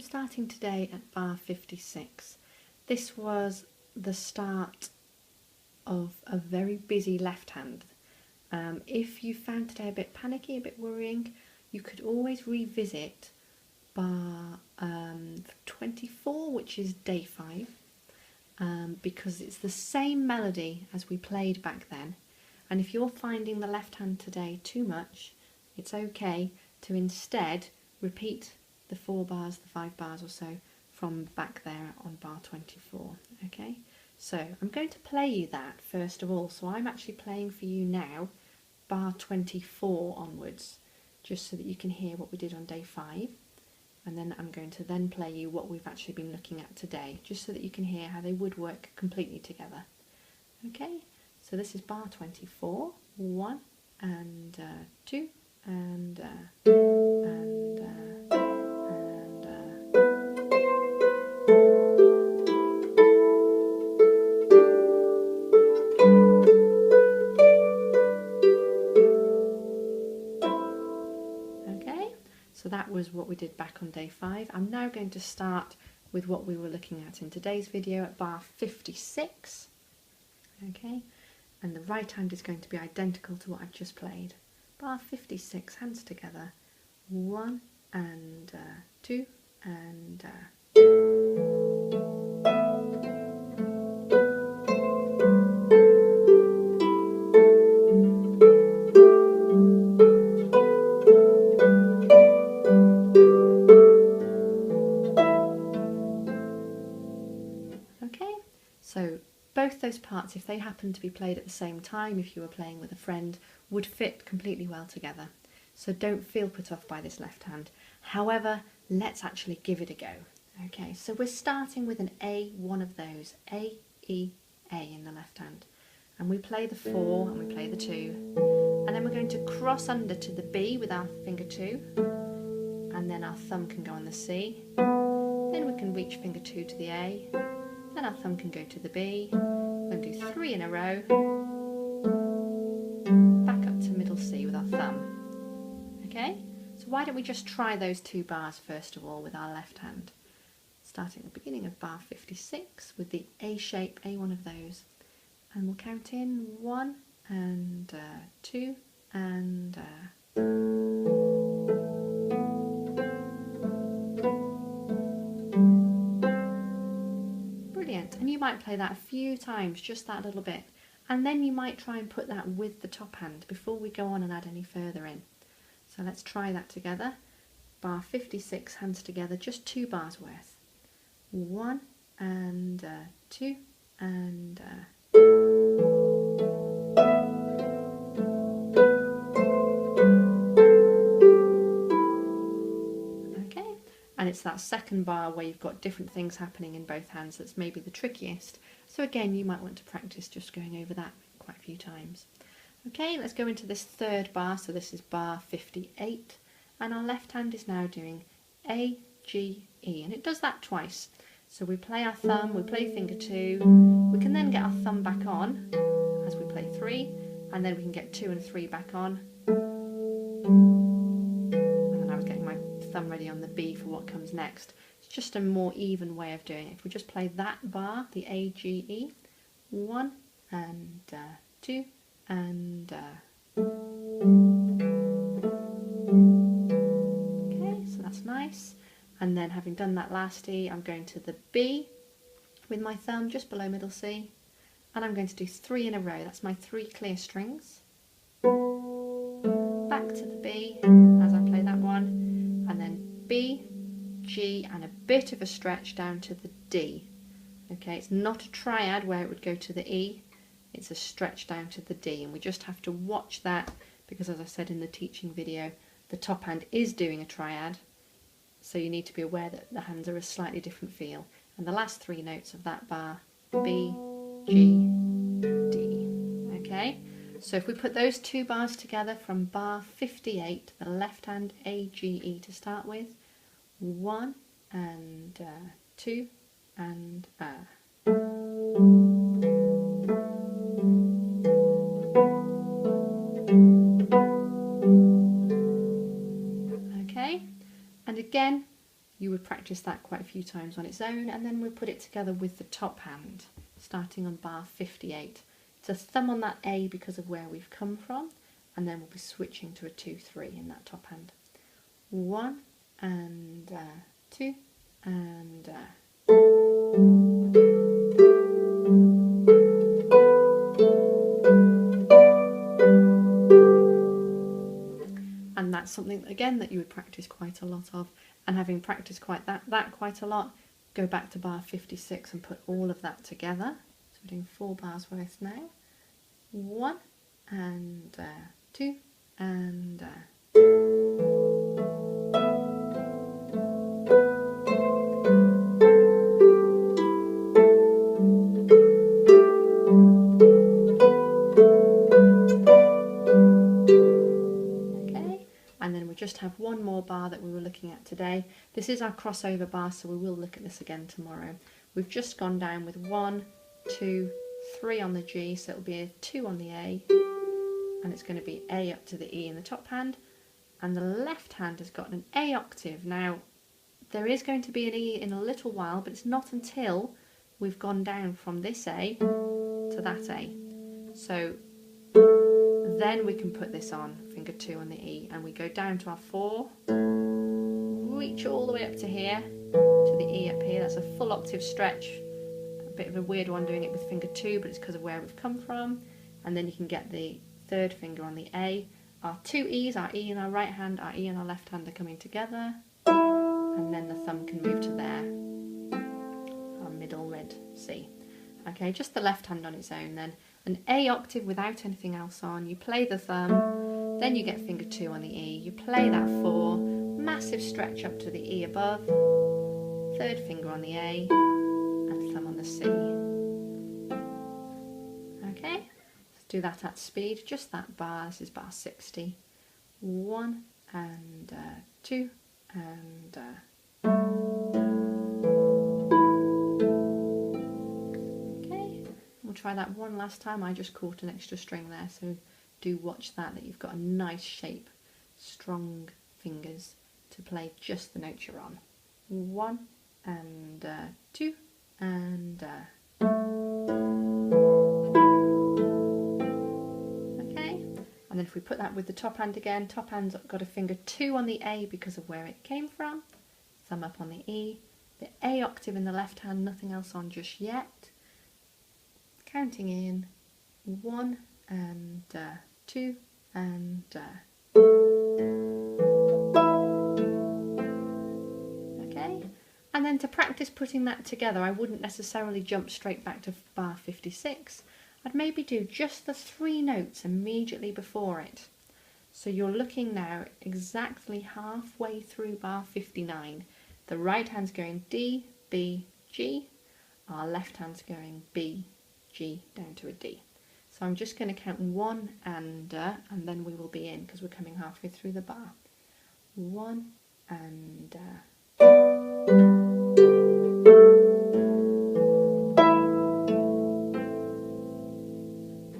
we're starting today at bar 56. This was the start of a very busy left hand. If you found today a bit panicky, a bit worrying, you could always revisit bar 24, which is day 5, because it's the same melody as we played back then. And if you're finding the left hand today too much, it's okay to instead repeat the 4 bars, the 5 bars or so from back there on bar 24. Okay, so I'm going to play you that first of all. So I'm actually playing for you now bar 24 onwards, just so that you can hear what we did on day 5. And then I'm going to then play you what we've actually been looking at today, just so that you can hear how they would work completely together. Okay, so this is bar 24, 1 and 2 and so that was what we did back on day 5. I'm now going to start with what we were looking at in today's video at bar 56. Okay, and the right hand is going to be identical to what I've just played. Bar 56, hands together, 1 and 2 and okay, so both those parts, if they happen to be played at the same time, if you were playing with a friend, would fit completely well together. So don't feel put off by this left hand. However, let's actually give it a go. Okay, so we're starting with an A, one of those, A, E, A in the left hand. And we play the 4 and we play the 2. And then we're going to cross under to the B with our finger 2. And then our thumb can go on the C. Then we can reach finger 2 to the A. Then our thumb can go to the B. We're going to do 3 in a row. Back up to middle C with our thumb. Okay, so why don't we just try those 2 bars first of all with our left hand. Starting at the beginning of bar 56 with the A shape, A one of those. And we'll count in 1 and 2 and brilliant. And you might play that a few times, just that little bit. And then you might try and put that with the top hand before we go on and add any further in. So let's try that together. Bar 56, hands together, just 2 bars worth. 1 and 2 and okay, and it's that second bar where you've got different things happening in both hands that's maybe the trickiest. So again, you might want to practice just going over that quite a few times. Okay, let's go into this 3rd bar. So this is bar 58, and our left hand is now doing A, G, E, and it does that twice. So we play our thumb, we play finger 2, we can then get our thumb back on as we play 3, and then we can get 2 and 3 back on. And then I was getting my thumb ready on the B for what comes next. It's just a more even way of doing it. If we just play that bar, the A, G, E, 1 and 2 and okay, so that's nice. And then having done that last E, I'm going to the B with my thumb just below middle C, and I'm going to do 3 in a row. That's my 3 clear strings. Back to the B as I play that one, and then B, G, and a bit of a stretch down to the D. Okay, it's not a triad where it would go to the E. It's a stretch down to the D, and we just have to watch that because, as I said in the teaching video, the top hand is doing a triad, so you need to be aware that the hands are a slightly different feel. And the last 3 notes of that bar, B, G, D. Okay, so if we put those 2 bars together from bar 58, the left hand A, G, E to start with, 1 and 2 and okay, and again you would practice that quite a few times on its own, and then we'll put it together with the top hand, starting on bar 58. It's a thumb on that A because of where we've come from, and then we'll be switching to a 2-3 in that top hand. 1 and 2 and and that's something again that you would practice quite a lot of, and having practiced that quite a lot, go back to bar 56 and put all of that together. So we're doing 4 bars worth now. 1 and 2 and just have one more bar that we were looking at today. This is our crossover bar, so we will look at this again tomorrow. We've just gone down with 1, 2, 3 on the G, so it'll be a 2 on the A, and it's going to be A up to the E in the top hand, and the left hand has got an A octave. Now, there is going to be an E in a little while, but it's not until we've gone down from this A to that A. So then we can put this on, finger 2 on the E, and we go down to our 4, reach all the way up to here, to the E up here. That's a full octave stretch. A bit of a weird one doing it with finger 2, but it's because of where we've come from. And then you can get the third finger on the A. Our 2 E's, our E in our right hand, our E in our left hand are coming together. And then the thumb can move to there, our middle red C. Okay, just the left hand on its own then. An A octave without anything else on, you play the thumb, then you get finger 2 on the E, you play that 4, massive stretch up to the E above, third finger on the A, and thumb on the C. Okay, let's do that at speed, just that bar. This is bar 60. 1 and 2 and we'll try that one last time. I just caught an extra string there, so do watch that you've got a nice shape, strong fingers to play just the notes you're on. 1 and 2 and okay, and then if we put that with the top hand again, top hand's got a finger 2 on the A because of where it came from, thumb up on the E, the A octave in the left hand, nothing else on just yet. Counting in 1 and 2 and okay, and then to practice putting that together, I wouldn't necessarily jump straight back to bar 56. I'd maybe do just the 3 notes immediately before it. So you're looking now exactly halfway through bar 59. The right hand's going D, B, G. Our left hand's going B, G down to a D. So I'm just going to count 1 and then we will be in because we're coming halfway through the bar. 1 and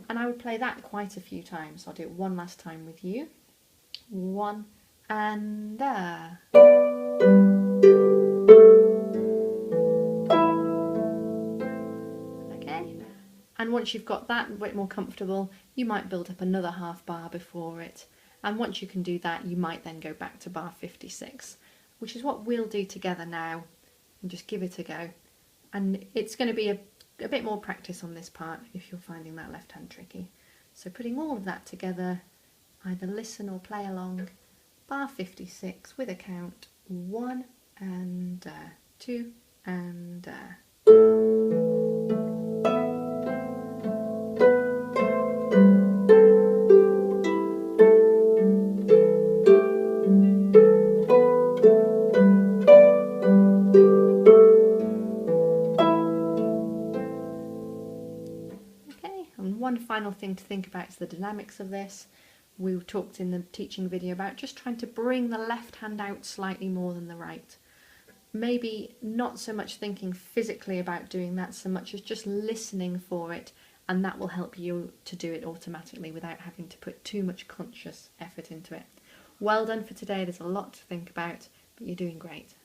I would play that quite a few times. I'll do it one last time with you. 1 and And once you've got that a bit more comfortable, you might build up another half bar before it. And once you can do that, you might then go back to bar 56, which is what we'll do together now, and just give it a go. And it's going to be a bit more practice on this part if you're finding that left hand tricky. So putting all of that together, either listen or play along, bar 56 with a count, 1 and 2 and one final thing to think about is the dynamics of this. We talked in the teaching video about just trying to bring the left hand out slightly more than the right. Maybe not so much thinking physically about doing that so much as just listening for it, and that will help you to do it automatically without having to put too much conscious effort into it. Well done for today. There's a lot to think about, but you're doing great.